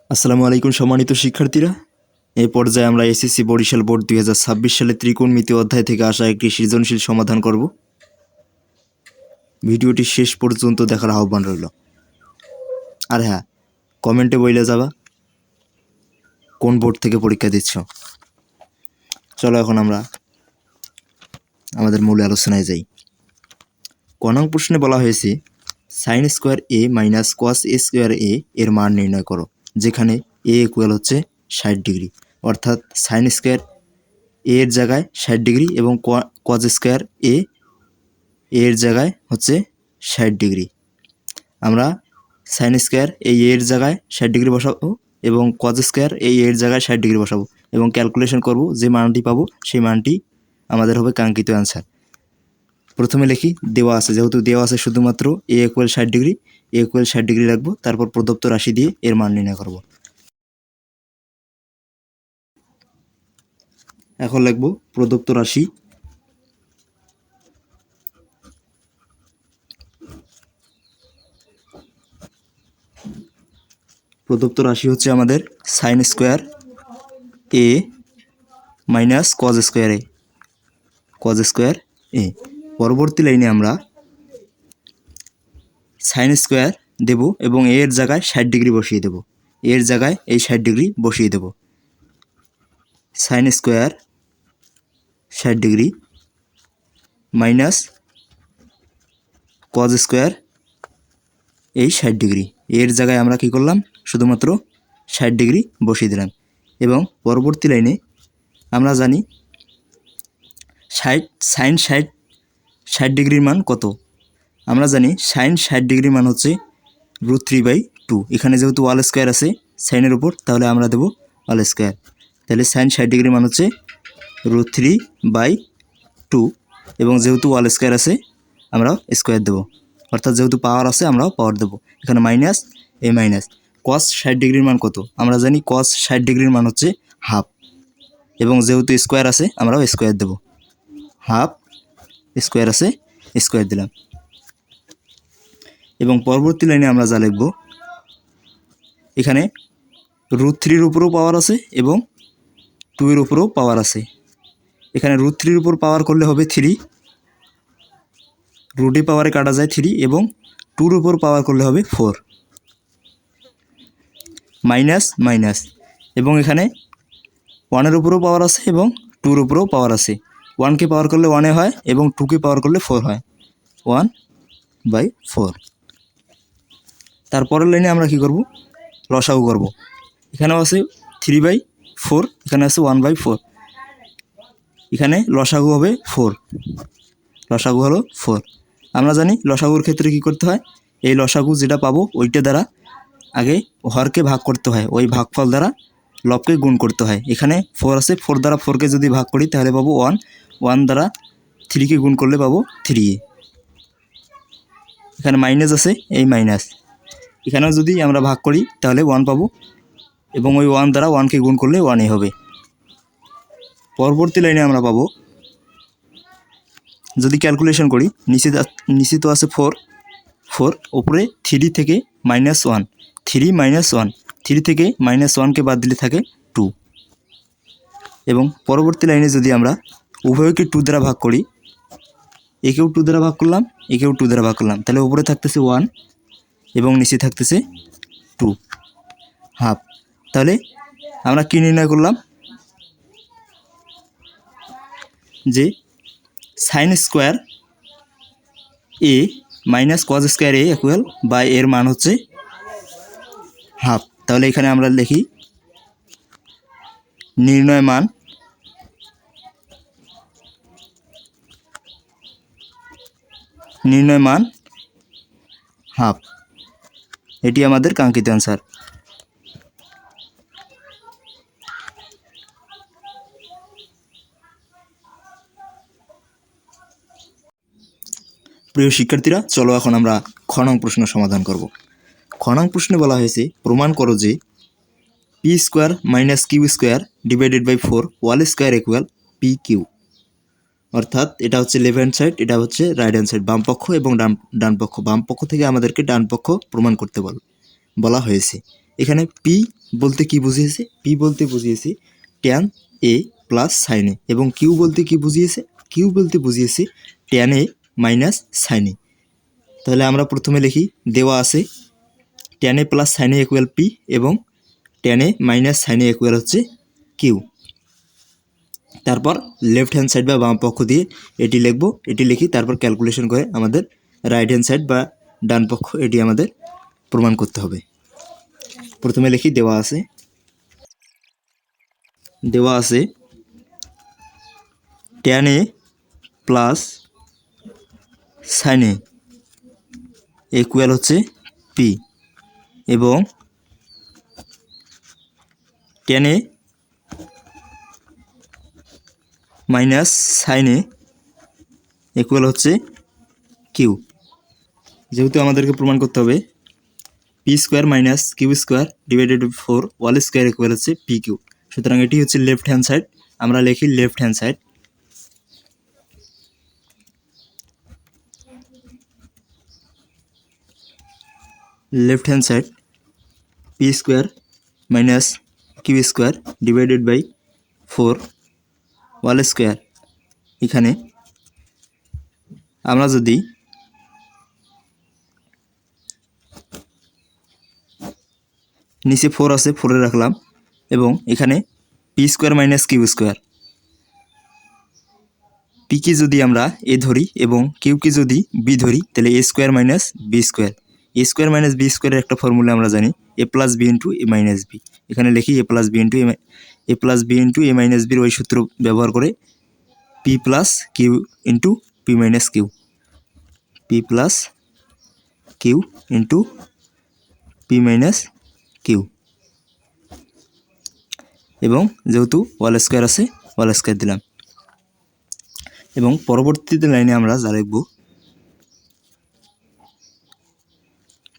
আসসালামু আলাইকুম সম্মানিত শিক্ষার্থীরা, এই পর্যায়ে আমরা এসএসসি বরিশাল বোর্ড ২০২৬ সালে ত্রিকোণমিতি অধ্যায় থেকে আসা একটি সৃজনশীল সমাধান করব। ভিডিওটি শেষ পর্যন্ত দেখার আহ্বান রইল। আর হ্যাঁ, কমেন্টে বইলে যাবা কোন বোর্ড থেকে পরীক্ষা দিচ্ছ। চলো এখন আমরা আমাদের মূল আলোচনায় যাই। ক নং প্রশ্নে বলা হয়েছে sign square A minus cos A square এ এর মান নির্ণয় করো, যেখানে এ ইকুয়াল হচ্ছে ৬০ ডিগ্রি। অর্থাৎ সাইন স্কোয়ার এ এর জায়গায় ৬০ ডিগ্রি এবং কজ স্কোয়ার এ এর জায়গায় হচ্ছে ৬০ ডিগ্রি। আমরা সাইন স্কোয়ার এই এর জায়গায় ৬০ ডিগ্রি বসাবো এবং কজ স্কোয়ার এই এর জায়গায় ৬০ ডিগ্রি বসাবো এবং ক্যালকুলেশন করব। যে মানটি পাবো সেই মানটি আমাদের হবে কাঙ্ক্ষিত অ্যান্সার। প্রথমে লিখি, দেওয়া আছে, যেহেতু দেওয়া আছে শুধুমাত্র এ ইকুয়াল ৬০ ডিগ্রি, এ ইকুয়াল ৬০ ডিগ্রি রাখবো। তারপর প্রদত্ত রাশি দিয়ে এর মান নির্ণয় করব। এখন লিখব প্রদত্ত রাশি। প্রদত্ত রাশি হচ্ছে আমাদের sign square A minus cos square A, cause square এ। পরবর্তী লাইনে আমরা সাইন স্কোয়ার দেব এবং এর জায়গায় ৬০ ডিগ্রি বসিয়ে দেব। এর জায়গায় এই ৬০ ডিগ্রি বসিয়ে দেব। Sine square ৬০ degree minus cos square এই ৬০ ডিগ্রি। এর জায়গায় আমরা কি করলাম, শুধুমাত্র ৬০ ডিগ্রি বসিয়ে দিলাম। এবং পরবর্তী লাইনে আমরা জানি সাইন ৬০ ডিগ্রির মান কত। আমরা জানি সাইন ৬০ ডিগ্রির মান হচ্ছে √3/2। এখানে যেহেতু ওয়াল স্কোয়ার আছে সাইনের উপর, তাহলে আমরা দেবো ওয়াল স্কোয়ার। তাহলে সাইন ৬০ ডিগ্রির মান হচ্ছে √3/2 এবং যেহেতু ওয়াল স্কোয়ার আছে আমরা স্কোয়ার দেবো, অর্থাৎ যেহেতু পাওয়ার আছে আমরাও পাওয়ার দেবো। এখানে মাইনাস এ মাইনাস। কস ৬০ ডিগ্রির মান কত? আমরা জানি কস ৬০ ডিগ্রির মান হচ্ছে হাফ এবং যেহেতু স্কোয়ার আছে আমরাও স্কোয়ার দেবো। হাফ স্কোয়ার আছে, স্কোয়ার দিলাম। এবং পরবর্তী লাইনে আমরা যা লিখব, এখানে √3-এর উপরেও পাওয়ার আছে এবং 2-এর উপরেও পাওয়ার আছে। এখানে √3-এর উপর পাওয়ার করলে হবে 3, √এ পাওয়ারে কাটা যায় 3 এবং 2-এর উপর পাওয়ার করলে হবে 4, মাইনাস মাইনাস। এবং এখানে 1-এর উপরেও পাওয়ার আছে এবং 2-এর উপরেও পাওয়ার আছে। 1কে পাওয়ার করলে 1-এ হয় এবং 2কে পাওয়ার করলে 4 হয়, 1/4। তারপরের লাইনে আমরা কি করব, লসাগু করব। এখানেও আছে 3/4, এখানে আছে 1/4। এখানে লসাগু হবে 4, লসাগু হলো 4। আমরা জানি লসাগুর ক্ষেত্রে কি করতে হয়, এই লসাগু যেটা পাবো ওইটা দ্বারা আগে হরকে ভাগ করতে হয়, ওই ভাগফল দ্বারা লবকে গুণ করতে হয়। এখানে 4 আছে, 4 দ্বারা 4কে যদি ভাগ করি তাহলে পাবো 1, 1 দ্বারা 3কে গুণ করলে পাবো 3। এখানে মাইনাস আছে, এই মাইনাস। এখানেও যদি আমরা ভাগ করি তাহলে 1 পাবো এবং ওই 1 দ্বারা 1কে গুণ করলে 1-ই হবে। পরবর্তী লাইনে আমরা পাবো, যদি ক্যালকুলেশন করি, নিচে তো আছে 4, ওপরে 3 থেকে -1, 3 - 1, 3 থেকে -1কে বাদ দিলে থাকে 2। এবং পরবর্তী লাইনে যদি আমরা উভয়কে 2 দ্বারা ভাগ করি, একেও 2 দ্বারা ভাগ করলাম, একেও 2 দ্বারা ভাগ করলাম, তাহলে উপরে থাকতেছে 1 এবং নিচে থাকতেছে 2, হাফ। তাহলে আমরা কি নির্ণয় করলাম, যে sine square A minus cos square A equal by এর মান হচ্ছে হাফ। তাহলে এখানে আমরা লিখি নির্ণয় মান হাফ। এটি আমাদের কাঙ্ক্ষিত অ্যান্সার। প্রিয় শিক্ষার্থীরা, চলো এখন আমরা খ নং প্রশ্ন সমাধান করব। খ নং প্রশ্নে বলা হয়েছে প্রমাণ করো যে p² - q² / 4 ওয়াল স্কোয়ার ইকুয়াল pq। অর্থাৎ এটা হচ্ছে লেফট হ্যান্ড সাইড, এটা হচ্ছে রাইট হ্যান্ড সাইড, বাম পক্ষ এবং ডান পক্ষ। বাম পক্ষ থেকে আমাদেরকে ডান পক্ষ প্রমাণ করতে বলা হয়েছে। এখানে পি বলতে কি বুঝিয়েছে? পি বলতে বুঝিয়েছে tan A plus sine A, এবং কিউ বলতে কি বুঝিয়েছে? কিউ বলতে বুঝিয়েছে tan A minus sine A. তাহলে আমরা প্রথমে লিখি, দেওয়া আছে tan A plus sine A equal P এবং tan A minus sine A equal হচ্ছে কিউ। তারপর লেফট হ্যান্ড সাইড বা বাম পক্ষ দিয়ে এটি লিখবো, এটি লিখি, তারপর ক্যালকুলেশন করে আমাদের রাইট হ্যান্ড সাইড বা ডান পক্ষ এটি আমাদের প্রমাণ করতে হবে। প্রথমে লিখি, দেওয়া আছে tan A plus sine A equal হচ্ছে পি এবং tan A minus sine A equal হচ্ছে কিউ। যেহেতু আমাদেরকে প্রমাণ করতে হবে P square minus Q square divided by 4 whole square equal হচ্ছে পি কিউ, সুতরাং এটি হচ্ছে লেফট হ্যান্ড সাইড। আমরা লিখি left hand side, left hand side P square minus Q square divided by 4 whole square. এখানে আমরা যদি নিচে 4 আছে, 4 রাখলাম, এবং এখানে P square minus Q square, পিকে যদি আমরা এ ধরি এবং কিউকে যদি বি ধরি, তাহলে A square minus B square. A square minus B স্কোয়ারের একটা ফর্মুলা আমরা জানি, A plus B into A minus B. এখানে লিখি A plus B into A minus বির ওই সূত্র ব্যবহার করে P plus Q into P minus Q, P plus Q into P minus Q, এবং যেহেতু হোল স্কোয়ার আছে হোল স্কোয়ার দিলাম। এবং পরবর্তীতে লাইনে আমরা যা লিখব,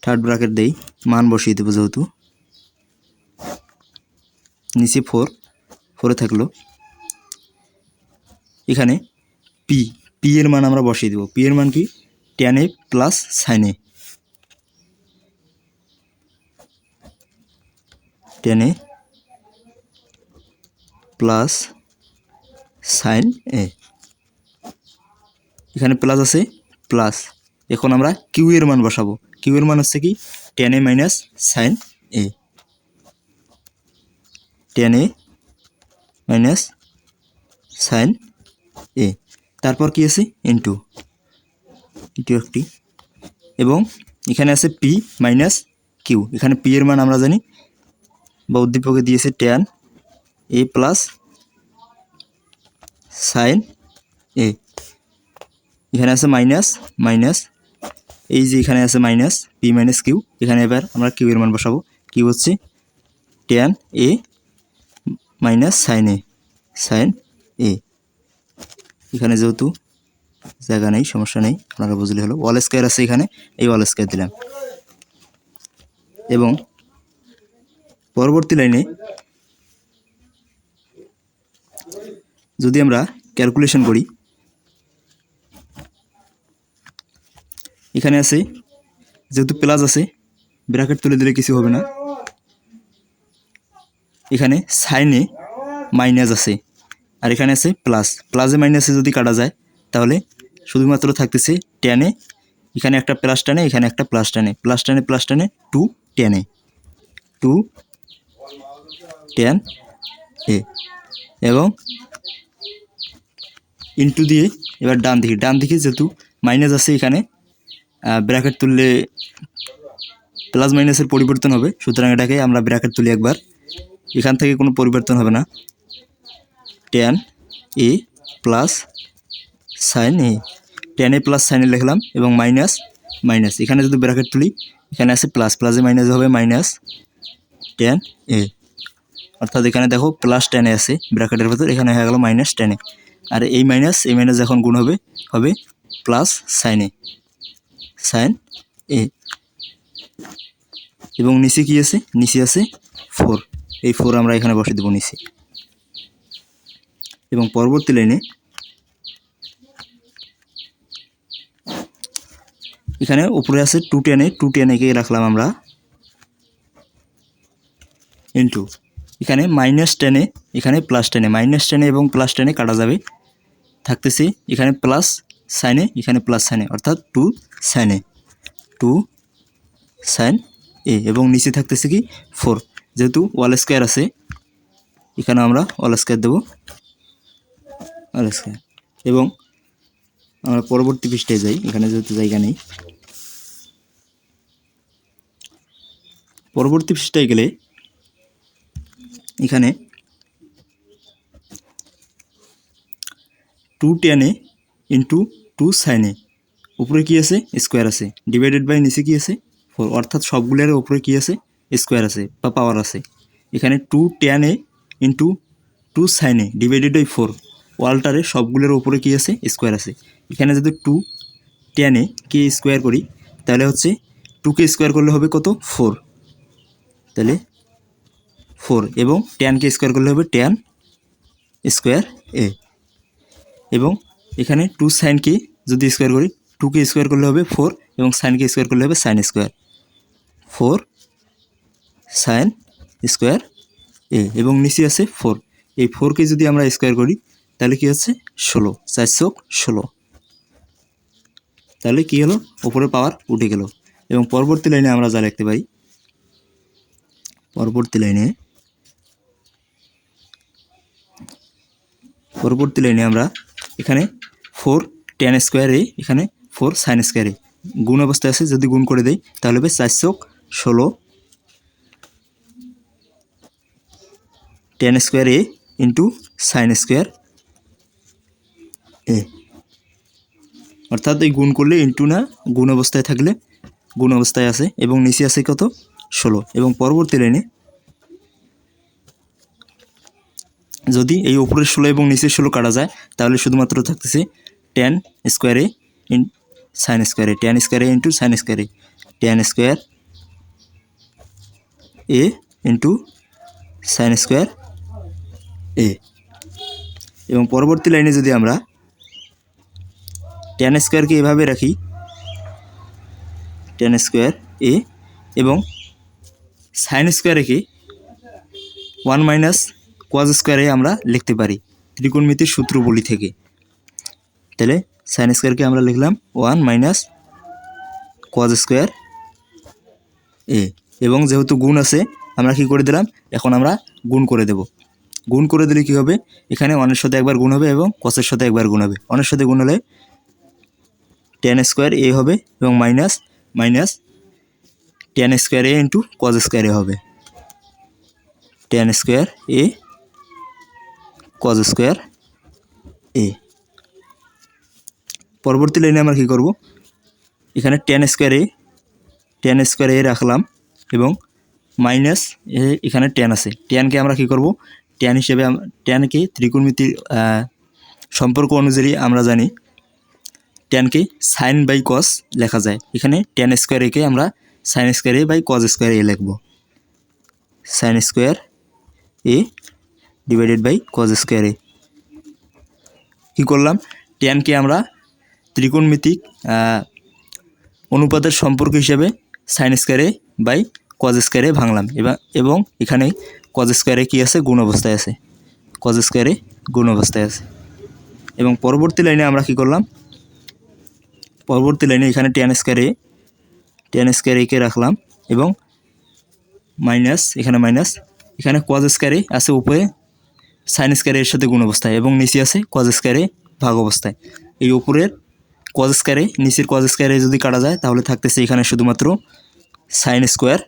থার্ড ব্র্যাকেট দেই, মান বসিয়ে দেবো, যেহেতু নিচে 4 থাকলো, এখানে পি এর মান আমরা বসিয়ে দেবো। পি এর মান কি? Tan A plus sine A, tan A plus sine A, এখানে প্লাস আছে প্লাস। এখন আমরা কিউ এর মান বসাবো। কিউ এর মান হচ্ছে কি? Tan A minus sine A, tan A minus sine A, তারপর কি আছে? ইন্টু একটি, এবং এখানে আছে পি মাইনাস কিউ। এখানে পি এর মান আমরা জানি বা উদ্দীপকে দিয়েছে tan A plus sine A, এখানে আছে মাইনাস, এই যে এখানে আছে মাইনাস পি মাইনাস কিউ। এখানে এবার আমরা কিউ এর মান বসাবো। কিউ হচ্ছে tan A minus sine A. এখানে যেহেতু জায়গা নেই, সমস্যা নেই, আপনারা বুঝলে হলো। হোল স্কোয়ার আছে এখানে, এই হোল স্কোয়ার দিলাম। এবং পরবর্তী লাইনে যদি আমরা ক্যালকুলেশন করি, এখানে আছে যেহেতু প্লাস আছে, ব্র্যাকেট তুলে দিলে কিছু হবে না। এখানে সাইনে মাইনাস আছে, আর এখানে আছে প্লাস। প্লাসে মাইনাসে যদি কাটা যায়, তাহলে শুধুমাত্র থাকতেছে ট্যানে, এখানে একটা প্লাস টানে, এখানে একটা প্লাস টানে, প্লাস টানে 2 ট্যানে, 2 ট্যান এ, এবং ইন্টু দিয়ে এবার ডান দিকে যেহেতু মাইনাস আছে, এখানে ব্র্যাকেট তুললে প্লাস মাইনাসের পরিবর্তন হবে, সুতরাং এটাকে আমরা ব্র্যাকেট তুলি একবার। এখান থেকে কোনো পরিবর্তন হবে না, tan A plus sine A, tan A plus sine A লিখলাম, এবং মাইনাস এখানে যদি ব্র্যাকেট তুলি, এখানে আছে প্লাস, প্লাসে মাইনাস হবে মাইনাস ট্যান এ, অর্থাৎ এখানে দেখো প্লাস ট্যান এ আছে ব্র্যাকেটের ভেতর, এখানে হয়ে গেল মাইনাস ট্যান এ, আর এই মাইনাস যখন গুণ হবে প্লাস সাইন এ, এবং নিচে কি আছে? নিচে আছে 4, এই 4 আমরা এখানে বসে দেবো নিচে। এবং পরবর্তী লাইনে এখানে উপরে আছে 2 ট্যান এ, কে রাখলাম আমরা ইন্টু এখানে -10 এখানে +10 -10 এবং +10 কাটা যাবে, থাকতেছে এখানে প্লাস সাইনে এখানে প্লাস সাইনে অর্থাৎ 2 সাইনে 2 সাইন এ এবং নিচে থাকতেছে কি 4, যেহেতু হোল স্কয়ার আছে এখানে আমরা হোল স্কয়ার দেব হোল স্কয়ার। এবং আমরা পরবর্তী পৃষ্ঠায় যাই, এখানে যেহেতু জায়গা নেই। পরবর্তী পৃষ্ঠায় গেলে এখানে 2 tan a into 2 sin a, উপরে কি আছে স্কোয়ার আছে, ডিভাইডেড বাই নিচে কি আছে 4, অর্থাৎ সবগুলোর উপরে কি আছে স্কোয়ার আছে বা পাওয়ার আছে। এখানে 2 tan a into 2 sin a divided by 4, ওয়ালটারে সবগুলোর উপরে কি আছে স্কোয়ার আছে। এখানে যদি 2 tan a কে স্কোয়ার করি তাহলে হচ্ছে 2 কে স্কোয়ার করলে হবে কত 4, তাহলে 4 এবং tan কে স্কোয়ার করলে হবে tan স্কোয়ার a, এবং এখানে 2 sin কে যদি স্কোয়ার করি 2 কে স্কোয়ার করলে হবে 4 এবং sin কে স্কোয়ার করলে হবে sin square 4 sin square a, এবং নিচে আছে 4, এই 4 কে যদি আমরা স্কোয়ার করি তাহলে কি হচ্ছে 16, 416, তাহলে কি হলো উপরে পাওয়ার উঠে গেল। এবং পরবর্তী লাইনে আমরা যা লিখতে পারি, পরবর্তী লাইনে আমরা এখানে 4 tan স্কোয়ার a এখানে 4 sin স্কোয়ার a গুণ অবস্থায় আছে, যদি গুণ করে দেই তাহলে হবে 416 tan square a into sin square a, অর্থাৎ এই গুণ করলে ইন্টু না গুণ অবস্থায় থাকলে গুণ অবস্থায় আছে এবং নিচে আছে কত 16। এবং পরবর্তী লাইনে যদি এই উপরের 16 এবং নিচের 16 কাটা যায় তাহলে শুধুমাত্র থাকতেছে tan square a in sin square a, tan square a into sin square a, tan square a into sin square a। এবং পরবর্তী লাইনে যদি আমরা tan স্কোয়ারকে এভাবে রাখি tan স্কোয়ার a এবং sin স্কোয়ারকে 1 মাইনাস cos স্কোয়ারে আমরা লিখতে পারি ত্রিকোণমিতির সূত্রবলী থেকে। তাহলে sin স্কোয়ারকে আমরা লিখলাম 1 মাইনাস cos স্কোয়ার a, এবং যেহেতু গুণ আছে আমরা কি করে দিলাম, এখন আমরা গুণ করে দেব। গুণ করে দিলে কি হবে, এখানে 1 এর সাথে একবার গুণ হবে এবং cos এর সাথে একবার গুণ হবে। 1 এর সাথে গুণ হলে tan স্কোয়ার a হবে এবং minus tan square a into cos square a হবে, tan square a cos square a। পরবর্তী লাইনে আমরা কি করব, এখানে tan স্কোয়ার a রাখলাম এবং মাইনাস এখানে tan আছে, tanকে আমরা কি করব, tan হিসেবে tanকে ত্রিকোণমিতির সম্পর্ক অনুযায়ী আমরা জানি tanকে sin বাই cos লেখা যায়। এখানে tan স্কোয়ার a কে আমরা sin square a by cos square a লিখব, sin square a divided by cos square a। কী করলাম, tanকে আমরা ত্রিকোণমিতিক অনুপাতের সম্পর্ক হিসেবে sin square a by cos square a ভাঙলাম, এবং এখানে cos স্কোয়ার a কী আছে গুণ অবস্থায় আছে, cos স্কোয়ার a গুণ অবস্থায় আছে। এবং পরবর্তী লাইনে আমরা কি করলাম, পরবর্তী লাইনে এখানে tan স্কোয়ার a কে রাখলাম এবং মাইনাস এখানে cos স্কোয়ার a আছে উপরে sin স্কোয়ার a এর সাথে গুণ অবস্থায় এবং নিচে আছে cos স্কোয়ার a ভাগ অবস্থায়। এই উপরের cos স্কোয়ার a নিচের cos স্কোয়ার a যদি কাটা যায় তাহলে থাকতেছে এখানে শুধুমাত্র sin স্কোয়ার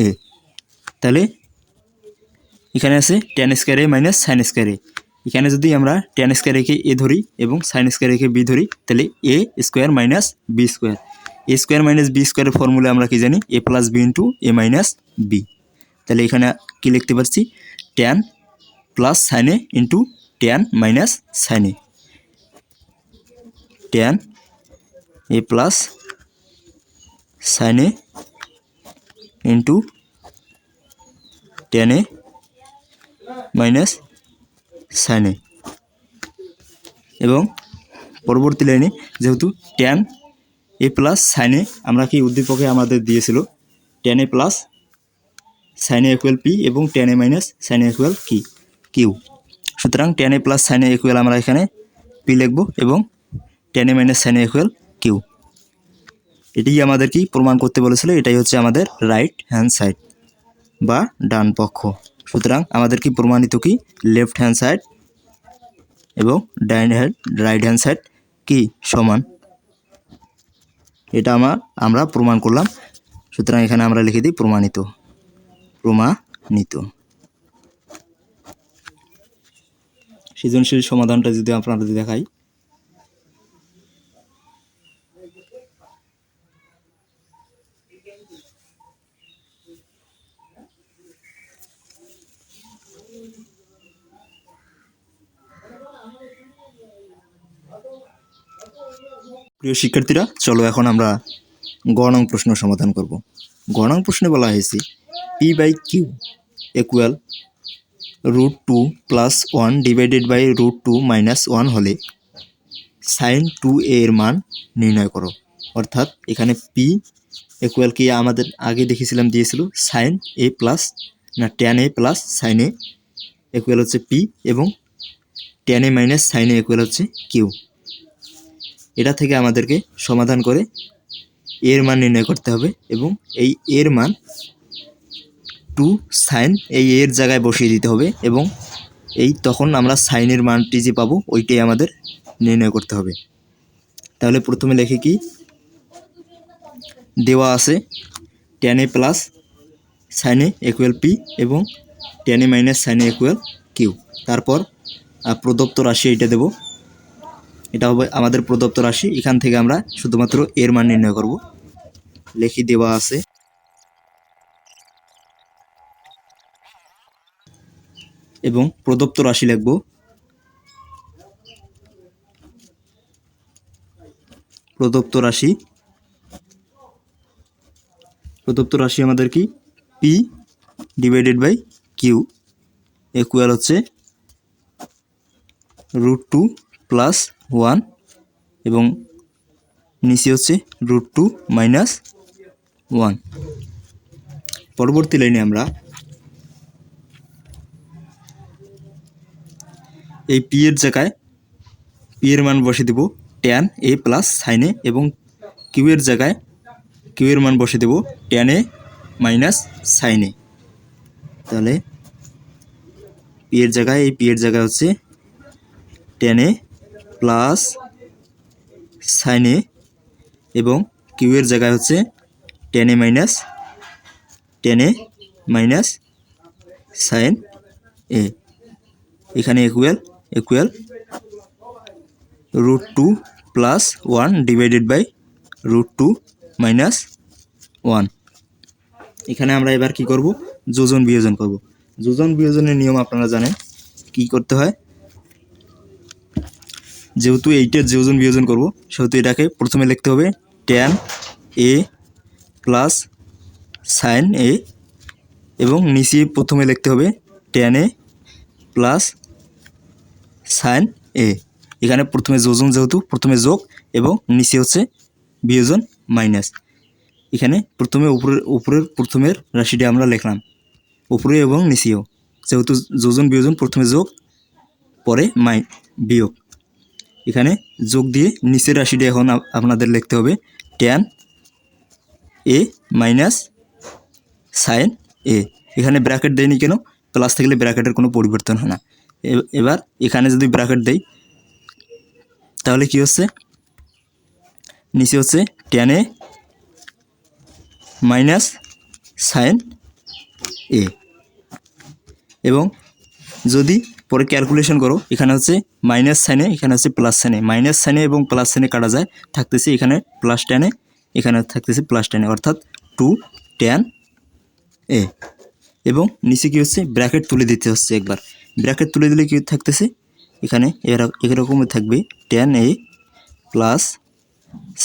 a, তাহলে এখানে আছে tan square a minus sin square a। এখানে যদি আমরা tan square a K a ধরি এবং sin square a K b ধরি তাহলে a square minus b square, a square minus b স্কোয়ারের ফর্মুলা আমরা কি জানি, a plus b into a minus b। তাহলে এখানে কি লিখতে পারছি, tan plus sin a into tan minus sin a, tan a plus sin a into tan a minus sin a। এবং পরবর্তী লাইনে যেহেতু tan a plus sin a আমরা কি উদ্দীপকে আমাদের দিয়েছিল tan a plus sine A equal P এবং ten A minus sine A equal Q. সুতরাং ten A plus sine A equal আমরা এখানে পি লিখব এবং ten A minus sine A equal Q. এটি আমাদের কি প্রমাণ করতে বলেছিল, এটাই হচ্ছে আমাদের রাইট হ্যান্ড সাইড বা ডান পক্ষ। সুতরাং আমাদের কি প্রমাণিত কি লেফট হ্যান্ড সাইড এবং রাইট হ্যান্ড সাইড কি সমান, এটা আমরা প্রমাণ করলাম। সুতরাং এখানে আমরা লিখে দিই প্রমাণিত। সৃজনশীল সমাধানটা যদি আপনাদের দেখাই, প্রিয় শিক্ষার্থীরা, চলো এখন আমরা গ নং প্রশ্ন সমাধান করব। গ নং প্রশ্নে বলা হয়েছে P by Q equal √2 + 1 divided by √2 - 1 হলে সাইন 2a এর মান নির্ণয় করো। অর্থাৎ এখানে পি ইকুয়াল কি আমাদের আগে দেখেছিলাম দিয়েছিল sine A plus tan A plus sine A equal হচ্ছে পি এবং tan A minus sine A equal হচ্ছে কিউ। এটা থেকে আমাদেরকে সমাধান করে এর মান নির্ণয় করতে হবে এবং এই এর মান 2 সাইন এই এর জায়গায় বসিয়ে দিতে হবে এবং এই তখন আমরা সাইনের মানটি যে পাবো ওইটাই আমাদের নির্ণয় করতে হবে। তাহলে প্রথমে লিখি কি দেওয়া আছে tan A plus sine A equal P এবং tan A minus sine A equal Q. তারপর প্রদত্ত রাশি এটা দেব, এটা হবে আমাদের প্রদত্ত রাশি। এখান থেকে আমরা শুধুমাত্র এর মান নির্ণয় করব। লিখি দেওয়া আছে এবং প্রদত্ত রাশি লিখব। প্রদত্ত রাশি আমাদের কি P divided by Q equal হচ্ছে √2 + 1 এবং নিচে হচ্ছে √2 - 1। পরবর্তী লাইনে আমরা এই পি এর জায়গায় পি এর মান বসে দেব tan A plus sine A এবং কিউ এর জায়গায় কিউ এর মান বসে দেব tan A minus sine A. তাহলে পি এর জায়গায় এই পি এর জায়গায় হচ্ছে tan A plus sine A এবং কিউ এর জায়গায় হচ্ছে tan A minus sine A. এখানে ইকুয়াল √2 + 1 ডিভাইডেড বাই √2 - 1। এখানে আমরা এবার কি করব, যোজন বিয়োজন করব। যোজন বিয়োজনের নিয়ম আপনারা জানেন কি করতে হয়। যেহেতু এইটার যোজন বিয়োজন করব সেহেতু এটাকে প্রথমে লিখতে হবে tan A plus sine A এবং নিচে প্রথমে লিখতে হবে tan A plus sine A. এখানে প্রথমে যোজন, যেহেতু প্রথমে যোগ এবং নিচে হচ্ছে বিয়োজন মাইনাস। এখানে প্রথমে উপরের প্রথমের রাশিটা আমরা লিখলাম উপরে এবং নিচেও, যেহেতু যোজন বিয়োজন প্রথমে যোগ পরে বিয়োগ। এখানে যোগ দিয়ে নিচের রাশিটা এখন আপনাদের লিখতে হবে tan A minus sine A. এখানে ব্র্যাকেট দেয়নি কেন, প্লাস থাকলে ব্র্যাকেটের কোনো পরিবর্তন হয় না। এবার এখানে যদি ব্র্যাকেট দেই তাহলে কি হচ্ছে, নিচে হচ্ছে tan A minus sine A এবং যদি পরে ক্যালকুলেশন করো এখানে হচ্ছে মাইনাস সাইনে, এখানে হচ্ছে প্লাস সাইনে। মাইনাস সাইনে এবং প্লাস সাইনে কাটা যায়, থাকতেছে এখানে প্লাস ট্যানে, এখানে থাকতেছে প্লাস ট্যানে, অর্থাৎ 2 ট্যান এ। এবং নিচে কি হচ্ছে ব্র্যাকেট তুলে দিতে হচ্ছে। একবার ব্র্যাকেট তুলে দিলে কি থাকতেছে, এখানে এরকমই থাকবে tan A plus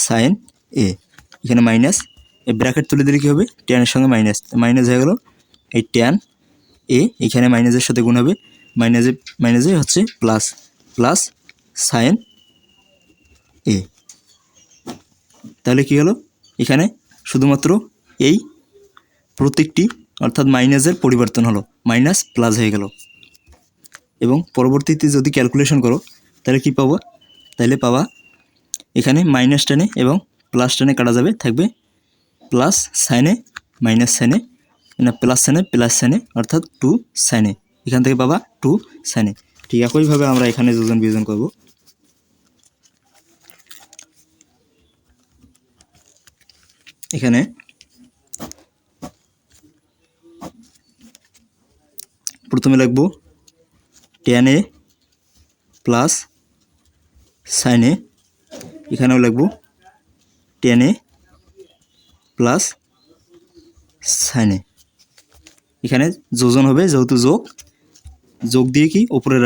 sine A, এখানে মাইনাস। এই ব্র্যাকেট তুলে দিলে কী হবে, ট্যানের সঙ্গে মাইনাস হয়ে গেল। এই ট্যান এ এখানে মাইনাসের সাথে গুণ হবে, মাইনাসে হচ্ছে প্লাস সাইন এ। তাহলে কি হলো, এখানে শুধুমাত্র এই প্রত্যেকটি অর্থাৎ মাইনাসের পরিবর্তন হলো, মাইনাস প্লাস হয়ে গেল। এবং পরবর্তীতে যদি ক্যালকুলেশন করো তাহলে কি পাবো, তাহলে পাবা এখানে মাইনাস টেনে এবং প্লাস টেনে কাটা যাবে, থাকবে প্লাস সাইনে মাইনাস সাইনে, না প্লাস সাইনে প্লাস সাইনে, অর্থাৎ 2 সাইনে। এখান থেকে পাবা 2 সাইনে। ঠিক একইভাবে আমরা এখানে যোজন বিয়োজন করব। এখানে প্রথমে লিখব tan a প্লাস সাইন এ, এখানেও লিখব tan a plus sine A. এখানে যোজন হবে, যেহেতু যোগ দিয়ে কি উপরের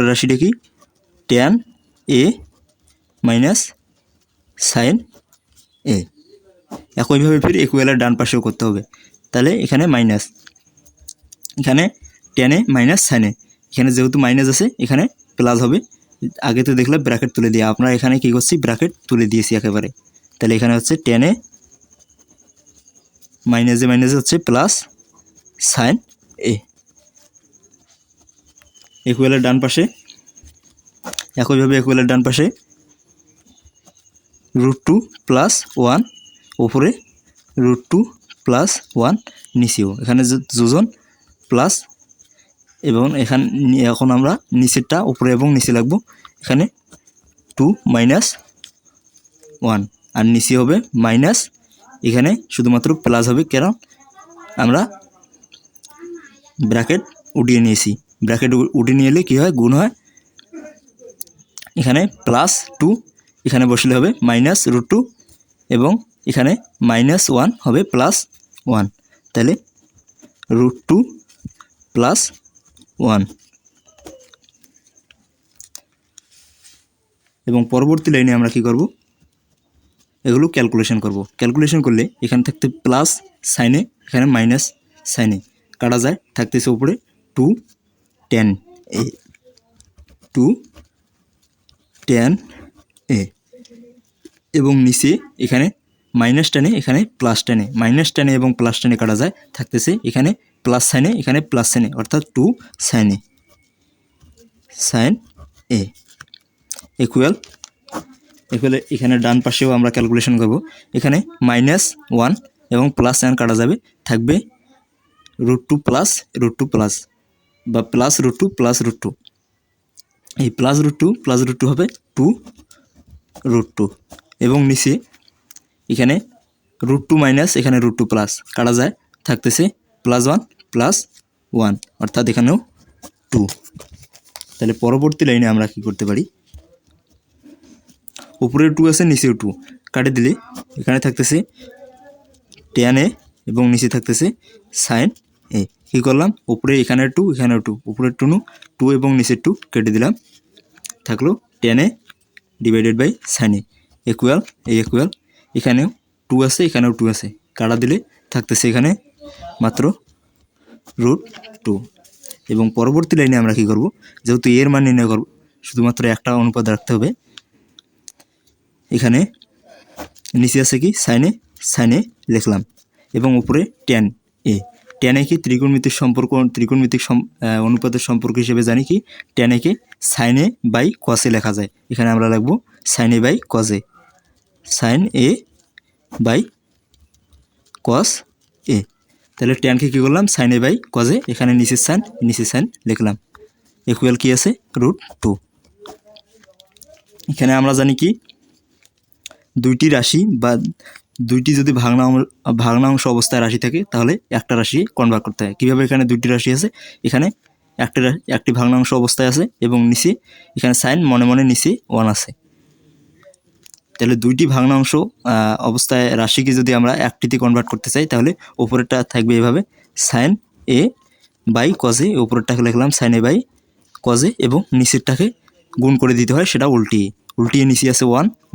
রাশিটা কি tan a মাইনাস সাইন এ। একইভাবে ফির ইকুয়ালের ডান পাশেও করতে হবে। তাহলে এখানে মাইনাস, এখানে tan a minus sine A, এখানে যেহেতু মাইনাস আছে এখানে প্লাস হবে। আগে তো দেখলে ব্র্যাকেট তুলে দিয়ে, আমরা এখানে কি করছি ব্র্যাকেট তুলে দিয়েছি একেবারে। তাহলে এখানে হচ্ছে tan a মাইনাসে হচ্ছে প্লাস সাইন এ। ইকুয়ালের ডান পাশে একইভাবে ইকুয়ালের ডান পাশে √2 প্লাস 1 উপরে, √2 প্লাস 1 নিচেও, এখানে যোজন প্লাস, এবং এখন আমরা নিচেরটা উপরে এবং নিচে লাগবো। এখানে 2 মাইনাস 1 আর নিচে হবে মাইনাস, এখানে শুধুমাত্র প্লাস হবে, কারণ আমরা ব্র্যাকেট উঠিয়ে নিয়েছি। ব্র্যাকেট উঠিয়ে নিয়ে এলে কী হয়, গুণ হয়। এখানে প্লাস 2 এখানে বসলে হবে মাইনাস √2, এবং এখানে মাইনাস 1 হবে প্লাস 1, তাহলে √2 প্লাস 1। এবং পরবর্তী লাইনে আমরা কি করব, এগুলো ক্যালকুলেশন করব। ক্যালকুলেশন করলে এখানে থাকতে প্লাস সাইনে, এখানে মাইনাস সাইনে কাটা যায়, থাকতেছে উপরে 2 tan a, 2 tan a, এবং নিচে এখানে মাইনাস টেনে এখানে প্লাস টেনে, মাইনাস টেনে এবং প্লাস টেনে কাটা যায়, থাকতেছে এখানে প্লাস সাইনে এখানে প্লাস সাইনে, অর্থাৎ 2 সাইনে সাইন এ ইকুয়াল। এখানে ডান পাশেও আমরা ক্যালকুলেশন করব। এখানে -1 এবং প্লাস সাইন কাটা যাবে, থাকবে √2 প্লাস বা প্লাস √2 প্লাস √2, এই প্লাস √2 হবে 2 √2, এবং নিচে এখানে √2 মাইনাস এখানে √2 প্লাস কাটা যায়, থাকতেছে +1 প্লাস 1, অর্থাৎ এখানেও 2। তাহলে পরবর্তী লাইনে আমরা কি করতে পারি, উপরে 2 আছে নিচেও 2, কাটে দিলে এখানে থাকতেছে tan a এবং নিচে থাকতেছে সাইন এ। কী করলাম, উপরে এখানে 2 এখানেও 2, উপরে 2 এবং নিচে 2 কেটে দিলাম, থাকলো tan a divided by sine A equal এখানেও 2 আছে এখানেও 2 আছে, কাটা দিলে থাকতেছে এখানে মাত্র √2। এবং পরবর্তী লাইনে আমরা কি করব, যেহেতু এর মান নির্ণয় করব, শুধুমাত্র একটা অনুপাত রাখতে হবে। এখানে নিচে আছে কি সাইন এ লিখলাম, এবং উপরে tan a কি ত্রিকোণমিতিক অনুপাতের সম্পর্ক হিসেবে জানি কি tan a কে sine A by cos A লেখা যায়। এখানে আমরা লিখব sine A by cos A, sine A by cos A. তাহলে tan কে কী করলাম, সাইন এ বাই কস এ, এখানে নিচে সাইন লিখলাম, ইকুয়াল কি আছে √2। এখানে আমরা জানি কি দুইটি রাশি বা দুইটি যদি ভাগনাংশ অবস্থায় রাশি থাকে তাহলে একটা রাশি কনভার্ট করতে হয়। কীভাবে, এখানে দুইটি রাশি আছে, এখানে একটি ভাগনাংশ অবস্থায় আছে এবং নিচে এখানে সাইন মনে মনে নিচে 1 আছে। তাহলে দুইটি ভগ্নাংশ অবস্থায় রাশিকে যদি আমরা একটিতে কনভার্ট করতে চাই তাহলে উপরেরটা থাকবে এভাবে sine A by cos A, উপরেরটাকে লিখলাম sine A by cos A, এবং নিচেরটাকে গুণ করে দিতে হয়, সেটা উল্টিয়ে নিচে আছে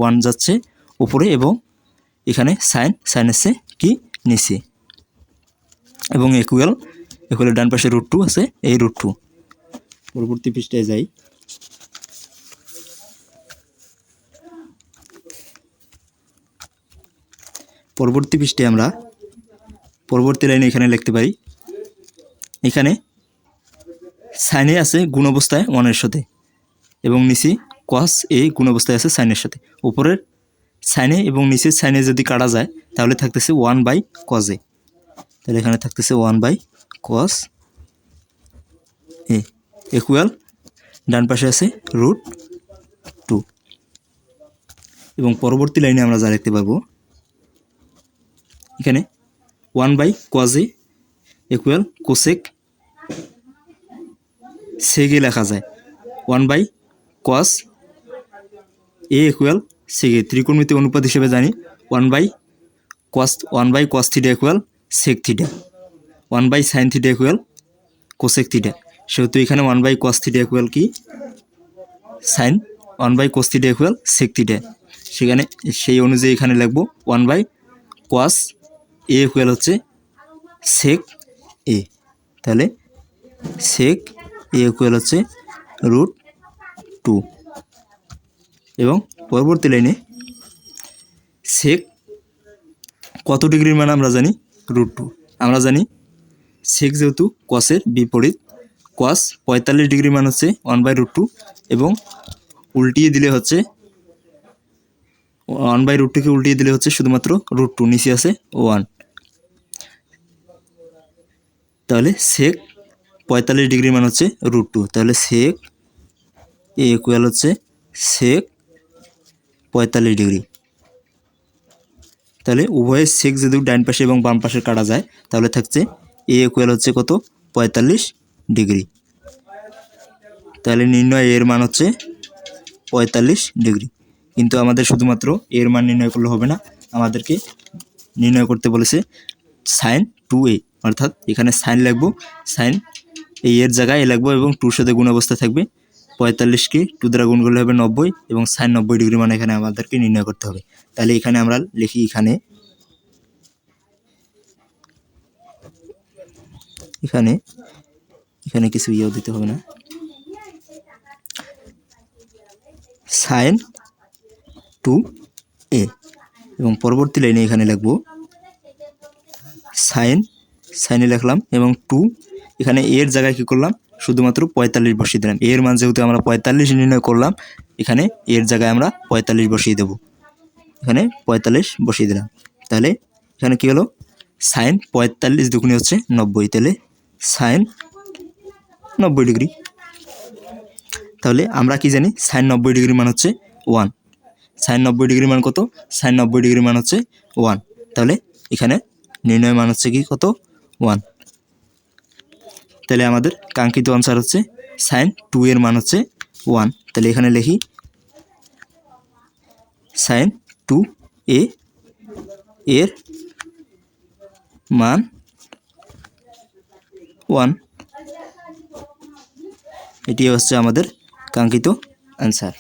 1 যাচ্ছে উপরে, এবং এখানে সাইন এসছে কি নিচে, এবং ইকুয়ালের ডান পাশে √2 আছে, এই √2। পরবর্তী পৃষ্ঠায় যাই। পরবর্তী পৃষ্ঠে আমরা পরবর্তী লাইনে এখানে লিখতে পারি, এখানে সাইনে আছে গুণ অবস্থায় 1-এর সাথে এবং নিচে cos a গুণ অবস্থায় আছে সাইনের সাথে। উপরের সাইনে এবং নিচের সাইনে যদি কাটা যায় তাহলে থাকতেছে 1/cos a। তাহলে এখানে থাকতেছে 1/cos a ইকুয়াল ডান পাশে আছে √2। এবং পরবর্তী লাইনে আমরা যা লিখতে পারবো, এখানে 1/cos a equal cosec sec a লেখা যায়। 1/cos a equal sec a। ত্রিকোণমিতিক অনুপাত হিসেবে জানি 1/cos theta equal sec theta, 1/sin theta equal cosec theta. সেহেতু এখানে 1/cos থিটা ইকুয়াল কি sine, 1/cos theta equal sec theta. সেখানে সেই অনুযায়ী এখানে লিখবো 1/cos a ইকুয়াল হচ্ছে sec a। তাহলে sec a ইকুয়াল হচ্ছে √2। এবং পরবর্তী লাইনে sec কত ডিগ্রির মান আমরা জানি √2। আমরা জানি sec যেহেতু cos-এর বিপরীত, cos 45 ডিগ্রি মান হচ্ছে 1/√2 এবং উল্টিয়ে দিলে হচ্ছে 1/√2কে উল্টিয়ে দিলে হচ্ছে শুধুমাত্র √2, নিচে আছে 1। তাহলে sec 45 ডিগ্রি মান হচ্ছে √2। তাহলে sec a ইকুয়াল হচ্ছে sec 45 ডিগ্রি। তাহলে উভয়ের sec যদি ডান পাশে এবং বাম পাশে কাটা যায় তাহলে থাকছে a ইকুয়াল হচ্ছে কত 45 ডিগ্রি। তাহলে নির্ণয় এর মান হচ্ছে 45 ডিগ্রি। কিন্তু আমাদের শুধুমাত্র এর মান নির্ণয় করলে হবে না, আমাদেরকে নির্ণয় করতে বলেছে sin 2a, অর্থাৎ এখানে সাইন লিখবো, সাইন এই এর জায়গায় এ লিখবো এবং 2 সাথে গুণ অবস্থা থাকবে। 45কে 2 দ্বারা গুণ করলে হবে 90 এবং সাইন 90 ডিগ্রি মান এখানে আমাদেরকে নির্ণয় করতে হবে। তাহলে এখানে আমরা লিখি, এখানে কিছু ইয়েও দিতে হবে না, সাইন 2a এবং পরবর্তী লাইনে এখানে লিখবো সাইনে লিখলাম এবং 2, এখানে এর জায়গায় কি করলাম শুধুমাত্র 45 বসিয়ে দিলাম। এর মান যেহেতু আমরা 45 নির্ণয় করলাম, এখানে এর জায়গায় আমরা 45 বসিয়ে দেব। এখানে 45 বসিয়ে দিলাম। তাহলে এখানে কি হলো সাইন 45 দুগুণে হচ্ছে 90, তাহলে সাইন 90 ডিগ্রি। তাহলে আমরা কি জানি সাইন 90 ডিগ্রি মান হচ্ছে 1। সাইন 90 ডিগ্রি মান কত? সাইন 90 ডিগ্রি মান হচ্ছে 1। তাহলে এখানে নির্ণয় মান হচ্ছে কি কত 1। তাহলে আমাদের কাঙ্ক্ষিত আনসার হচ্ছে সাইন 2 এর মান হচ্ছে 1। তাহলে এখানে লিখি সাইন 2a এর মান 1। এটি হচ্ছে আমাদের কাঙ্ক্ষিত আনসার।